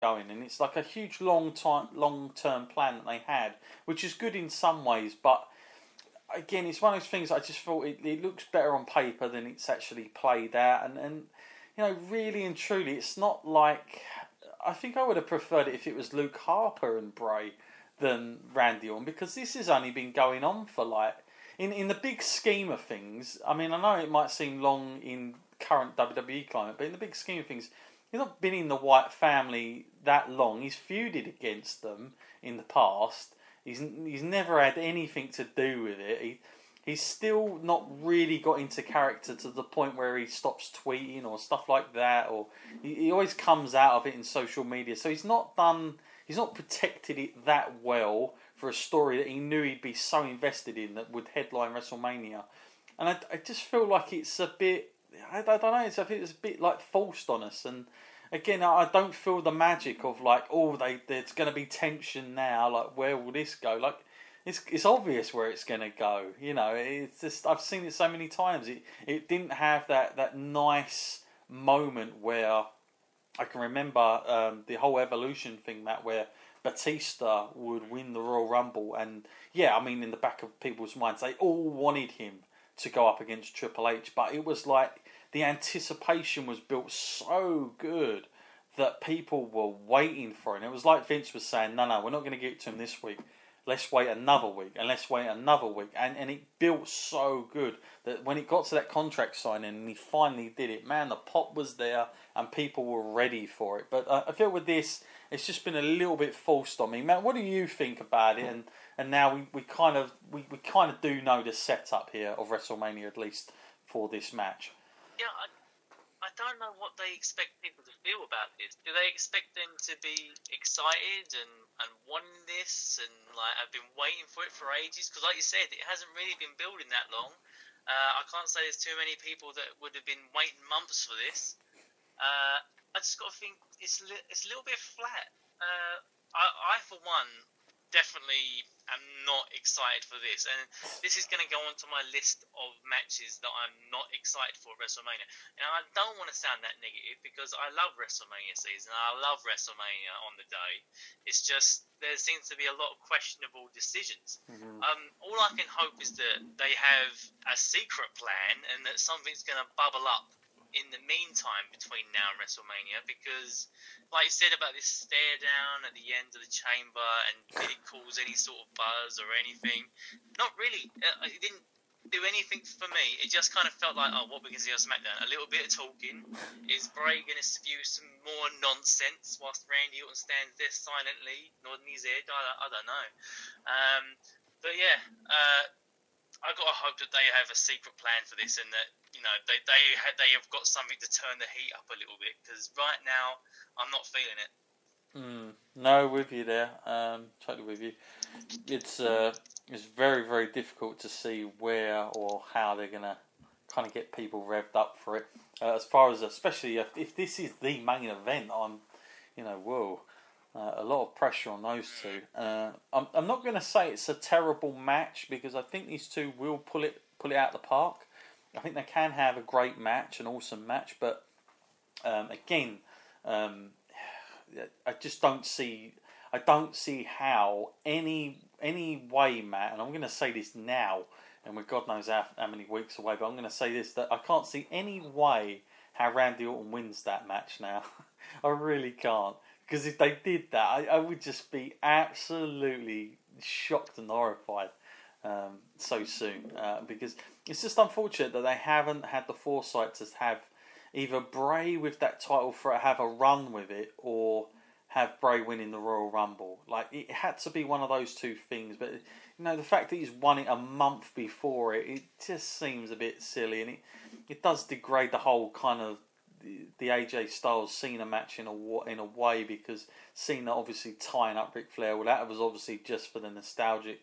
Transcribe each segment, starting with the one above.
going, and it's like a huge long term plan that they had, which is good in some ways, but again, it's one of those things. I just thought it looks better on paper than it's actually played out, and really and truly, it's not like, I think I would have preferred it if it was Luke Harper and Bray than Randy Orton, because this has only been going on for like, in the big scheme of things, I mean, I know it might seem long in current WWE climate, but in the big scheme of things, he's not been in the Wyatt family that long. He's feuded against them in the past. He's never had anything to do with it. He's still not really got into character to the point where he stops tweeting or stuff like that, or he always comes out of it in social media. So he's not protected it that well for a story that he knew he'd be so invested in that would headline WrestleMania. And I just feel like it's a bit, I don't know, I think it's a bit like forced on us. And again, I don't feel the magic of like, there's going to be tension now, like where will this go? Like, it's obvious where it's going to go. It's just, I've seen it so many times. It didn't have that nice moment where I can remember the whole Evolution thing, Matt, where Batista would win the Royal Rumble, and yeah, I mean, in the back of people's minds, they all wanted him to go up against Triple H, but it was like the anticipation was built so good that people were waiting for it. And it was like Vince was saying, no, we're not going to get to him this week. Let's wait another week, and let's wait another week. And it built so good that when it got to that contract signing and he finally did it, man, the pop was there and people were ready for it. But I feel with this, it's just been a little bit forced on me. Matt, what do you think about it? And now we kind of do know the setup here of WrestleMania, at least for this match. Yeah, I don't know what they expect people to feel about this. Do they expect them to be excited and wanting this and like have been waiting for it for ages? Because like you said, it hasn't really been building that long. I can't say there's too many people that would have been waiting months for this. I just got to think it's a little bit flat. I for one, definitely am not excited for this, and this is going to go onto my list of matches that I'm not excited for at WrestleMania. And I don't want to sound that negative because I love WrestleMania season. I love WrestleMania on the day. It's just there seems to be a lot of questionable decisions. Mm-hmm. All I can hope is that they have a secret plan and that something's going to bubble up in the meantime between now and WrestleMania, because like you said about this stare down at the end of the chamber, and did it cause any sort of buzz or anything? Not really. It didn't do anything for me. It just kind of felt like, what we're going to see on SmackDown, a little bit of talking. Is Bray going to spew some more nonsense whilst Randy Orton stands there silently nodding his head? I don't know. But yeah, I got to hope that they have a secret plan for this, and that they have got something to turn the heat up a little bit, because right now I'm not feeling it. No, with you there. Totally with you. It's very, very difficult to see where or how they're gonna kind of get people revved up for it. As far as, especially if this is the main event, I'm, whoa. A lot of pressure on those two. I'm not going to say it's a terrible match, because I think these two will pull it out the park. I think they can have a great match, an awesome match, but again, I just don't see. I don't see how any way, Matt. And I'm going to say this now, and we're God knows how many weeks away. But I'm going to say this, that I can't see any way how Randy Orton wins that match now. I really can't. Because if they did that, I would just be absolutely shocked and horrified so soon. Because it's just unfortunate that they haven't had the foresight to have either Bray with that title have a run with it, or have Bray winning the Royal Rumble. Like, it had to be one of those two things. But the fact that he's won it a month before it just seems a bit silly, and it does degrade the whole kind of the AJ Styles Cena match in a way, because Cena obviously tying up Ric Flair, well, that was obviously just for the nostalgic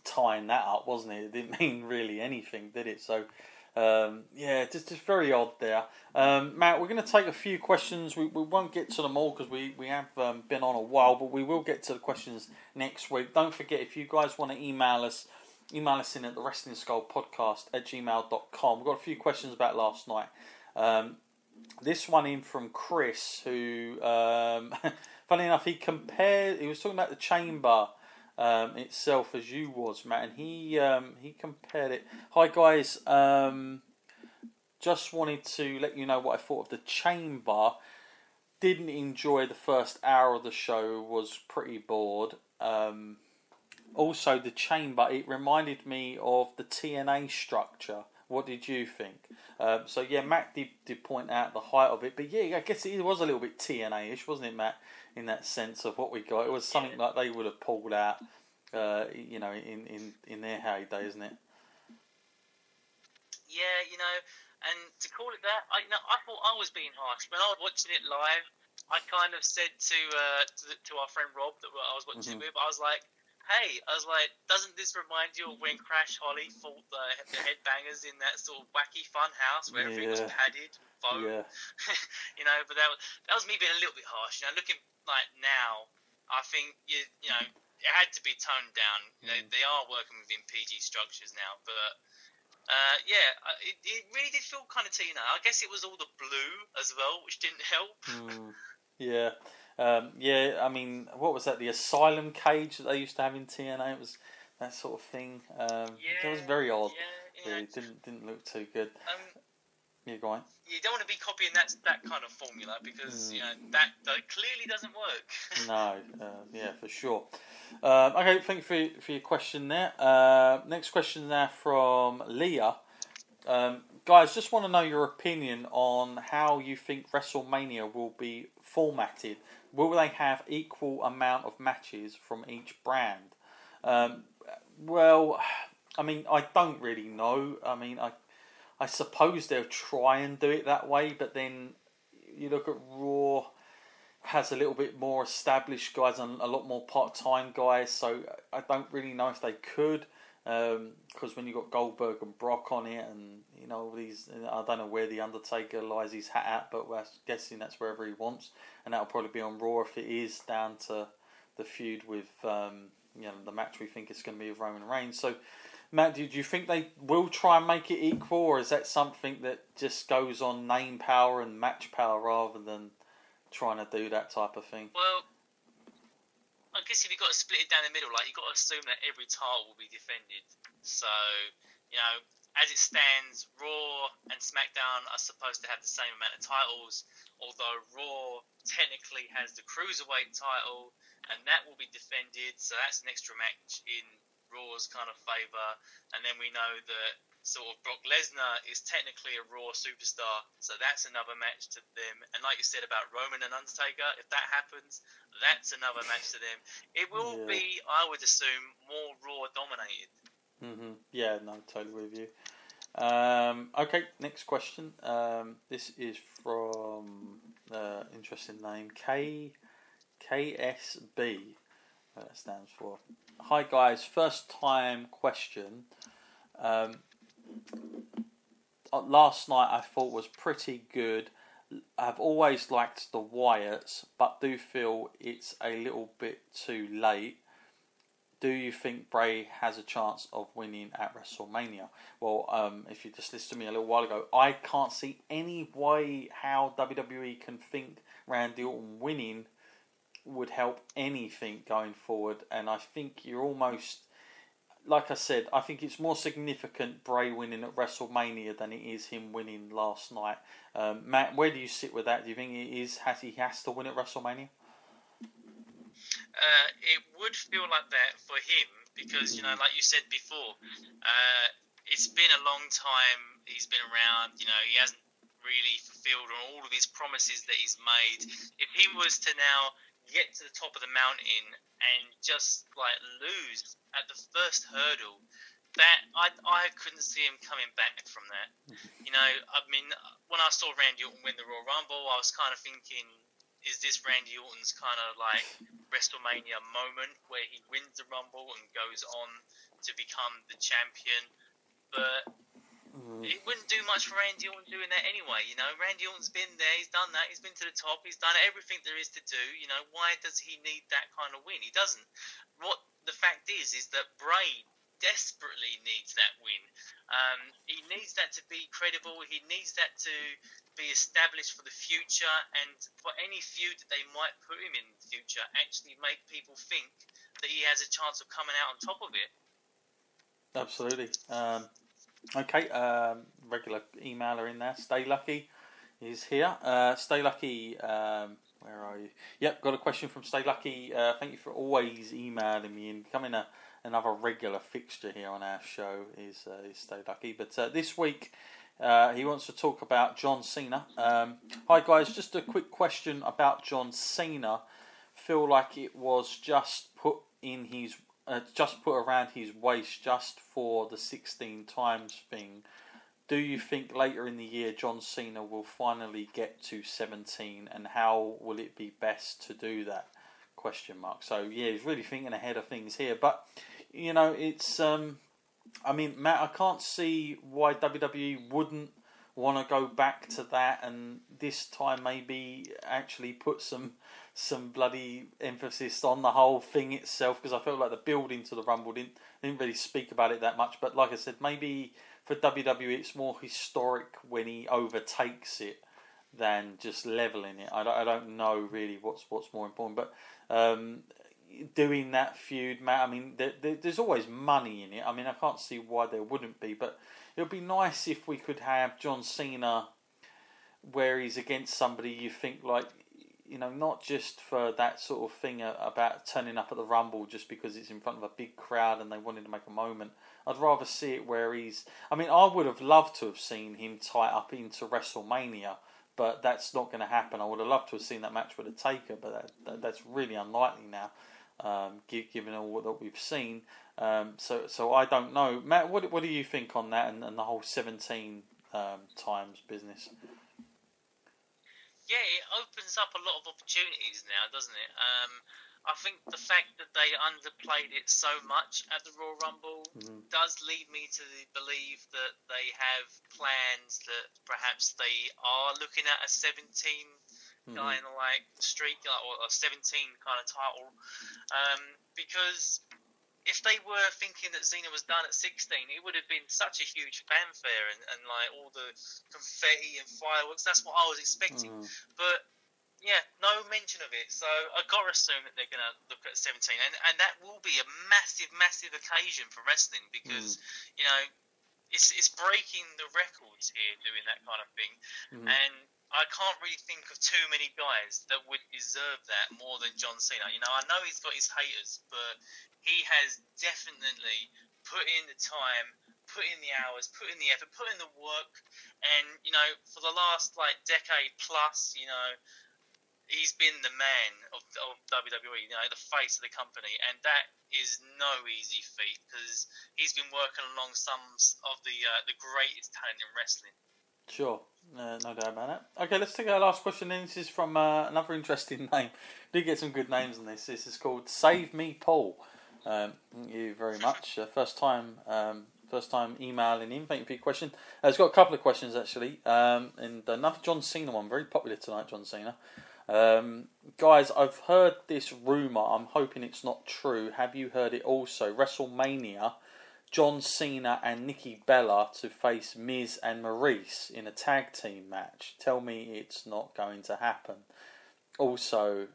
tying that up, wasn't it? It didn't mean really anything, did it? So just very odd there. Matt, we're going to take a few questions. We won't get to them all because we have been on a while, but we will get to the questions next week. Don't forget, if you guys want to email us in at the Wrestling Skull Podcast at gmail.com. We've got a few questions about last night. This one in from Chris, who funny enough, he was talking about the chamber itself as you was, Matt, and he compared it. Hi guys, just wanted to let you know what I thought of the chamber. Didn't enjoy the first hour of the show, was pretty bored. Also, the chamber, it reminded me of the TNA structure. What did you think? So yeah, Matt did point out the height of it, but yeah, I guess it was a little bit TNA-ish, wasn't it, Matt? In that sense of what we got, it was something like they would have pulled out, in their heyday, isn't it? Yeah, and to call it that, I thought I was being harsh when I was watching it live. I kind of said to our friend Rob that I was watching it with, I was like, hey, doesn't this remind you of when Crash Holly fought the headbangers in that sort of wacky fun house where everything was padded and foam? Yeah. But that was me being a little bit harsh. Looking like now, I think it had to be toned down. They are working within PG structures now, but it really did feel kind of TNA. I guess it was all the blue as well, which didn't help. Yeah. I mean, what was that? The asylum cage that they used to have in TNA. It was that sort of thing. It was very odd. Yeah, it didn't look too good. Yeah, go on. You don't want to be copying that kind of formula because that clearly doesn't work. No, for sure. Okay, thank you for your question there. Next question now from Leah. Guys, just want to know your opinion on how you think WrestleMania will be formatted. Will they have equal amount of matches from each brand? Well, I mean, I don't really know. I mean, I suppose they'll try and do it that way, but then you look at Raw, has a little bit more established guys and a lot more part-time guys, so I don't really know if they could, because when you got Goldberg and Brock on it, and all these, I don't know where the Undertaker lies his hat at, but we're guessing that's wherever he wants, and that'll probably be on Raw if it is down to the feud with the match we think it's going to be with Roman Reigns. So Matt, do you think they will try and make it equal, or is that something that just goes on name power and match power rather than trying to do that type of thing? Well, I guess if you've got to split it down the middle, you've got to assume that every title will be defended. So, as it stands, Raw and SmackDown are supposed to have the same amount of titles, although Raw technically has the Cruiserweight title, and that will be defended, so that's an extra match in Raw's kind of favour. And then we know that sort of Brock Lesnar is technically a Raw superstar, so that's another match to them. And like you said about Roman and Undertaker, if that happens, that's another match to them. It will be, I would assume, more Raw dominated. Yeah, no, totally with you. Okay, next question. This is from interesting name, KSB. That stands for. Hi guys, first time question. Last night I thought was pretty good. I've always liked the Wyatts, but do feel it's a little bit too late. Do you think Bray has a chance of winning at WrestleMania? Well, if you just listened to me a little while ago, I can't see any way how WWE can think Randy Orton winning would help anything going forward, and I think you're almost, like I said, I think it's more significant Bray winning at WrestleMania than it is him winning last night. Matt, where do you sit with that? Do you think he has to win at WrestleMania? It would feel like that for him because, like you said before, it's been a long time he's been around. He hasn't really fulfilled on all of his promises that he's made. If he was to now get to the top of the mountain and just lose at the first hurdle, that I couldn't see him coming back from that. I mean, when I saw Randy Orton win the Royal Rumble, I was kind of thinking, is this Randy Orton's kind of WrestleMania moment where he wins the Rumble and goes on to become the champion? But it wouldn't do much for Randy Orton doing that anyway. Randy Orton's been there, he's done that, he's been to the top, he's done everything there is to do. Why does he need that kind of win? He doesn't. What the fact is that Bray desperately needs that win. He needs that to be credible. He needs that to be established for the future, and for any feud that they might put him in the future, actually make people think that he has a chance of coming out on top of it. Absolutely. Okay, regular emailer in there. Stay Lucky is here. Stay Lucky, where are you? Yep, got a question from Stay Lucky. Thank you for always emailing me and becoming another regular fixture here on our show is Stay Lucky. But this week he wants to talk about John Cena. Hi guys, just a quick question about John Cena. Feel like it was just put in his just put around his waist just for the 16 times thing. Do you think later in the year John Cena will finally get to 17, and how will it be best to do that? Question mark. So yeah, he's really thinking ahead of things here. But you know, it's I mean, Matt, I can't see why WWE wouldn't want to go back to that, and this time maybe actually put some bloody emphasis on the whole thing itself, because I felt like the build into the Rumble didn't really speak about it that much. But like I said, maybe for WWE it's more historic when he overtakes it than just leveling it. I don't know really what's more important, but doing that feud, Matt, I mean, there's always money in it. I mean, I can't see why there wouldn't be, but it would be nice if we could have John Cena where he's against somebody you think, like, you know, not just for that sort of thing about turning up at the Rumble just because it's in front of a big crowd and they wanted to make a moment. I'd rather see it where he's... I mean, I would have loved to have seen him tie up into WrestleMania, but that's not going to happen. I would have loved to have seen that match with a Taker, but that's really unlikely now, given all that we've seen. So I don't know. Matt, what do you think on that and the whole 17 times business? Yeah, it opens up a lot of opportunities now, doesn't it? I think the fact that they underplayed it so much at the Royal Rumble does lead me to believe that they have plans that perhaps they are looking at a 17 kind of like streak or a 17 kind of title, because if they were thinking that Cena was done at 16, it would have been such a huge fanfare and like all the confetti and fireworks. That's what I was expecting. But yeah, no mention of it. So I got to assume that they're going to look at 17, and that will be a massive, massive occasion for wrestling, because you know it's breaking the records here doing that kind of thing, and I can't really think of too many guys that would deserve that more than John Cena. You know, I know he's got his haters, but he has definitely put in the time, put in the hours, put in the effort, put in the work, and you know, for the last like decade plus, you know, he's been the man of WWE, you know, the face of the company, and that is no easy feat, because he's been working along some of the greatest talent in wrestling. Sure, no doubt about that. Okay, let's take our last question then. This is from another interesting name. Do get some good names on this. This is called Save Me Paul. Thank you very much. First time emailing in. Thank you for your question. It's got a couple of questions actually, and another John Cena one. Very popular tonight, John Cena. Guys, I've heard this rumour. I'm hoping it's not true. Have you heard it also? WrestleMania, John Cena and Nikki Bella to face Miz and Maurice in a tag team match. Tell me it's not going to happen. Also,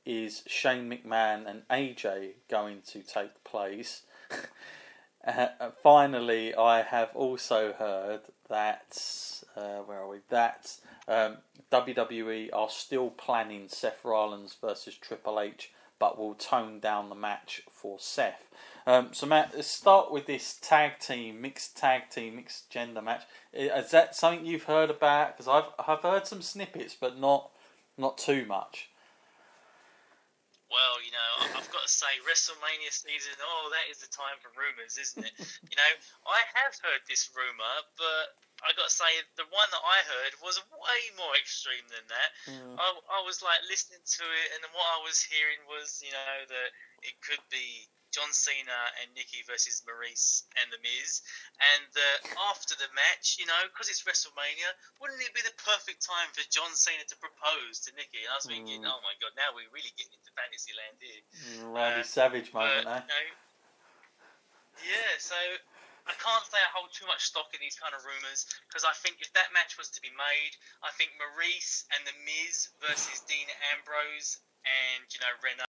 is Shane McMahon and AJ going to take place? Finally, I have also heard that WWE are still planning Seth Rollins versus Triple H, but will tone down the match for Seth. So Matt, let's start with this mixed gender match. Is that something you've heard about? Because I've heard some snippets, but not too much. Well, you know, I've got to say, WrestleMania season, that is the time for rumours, isn't it? You know, I have heard this rumour, but I got to say, the one that I heard was way more extreme than that. I was, like, listening to it, and what I was hearing was, you know, that it could be John Cena and Nikki versus Maurice and The Miz, and after the match, you know, because it's WrestleMania, wouldn't it be the perfect time for John Cena to propose to Nikki? And I was thinking, oh my god, now we're really getting into fantasy land here. Randy Savage moment, eh? You know, Yeah, so I can't say I hold too much stock in these kind of rumours, because I think if that match was to be made, I think Maurice and The Miz versus Dean Ambrose and, Renault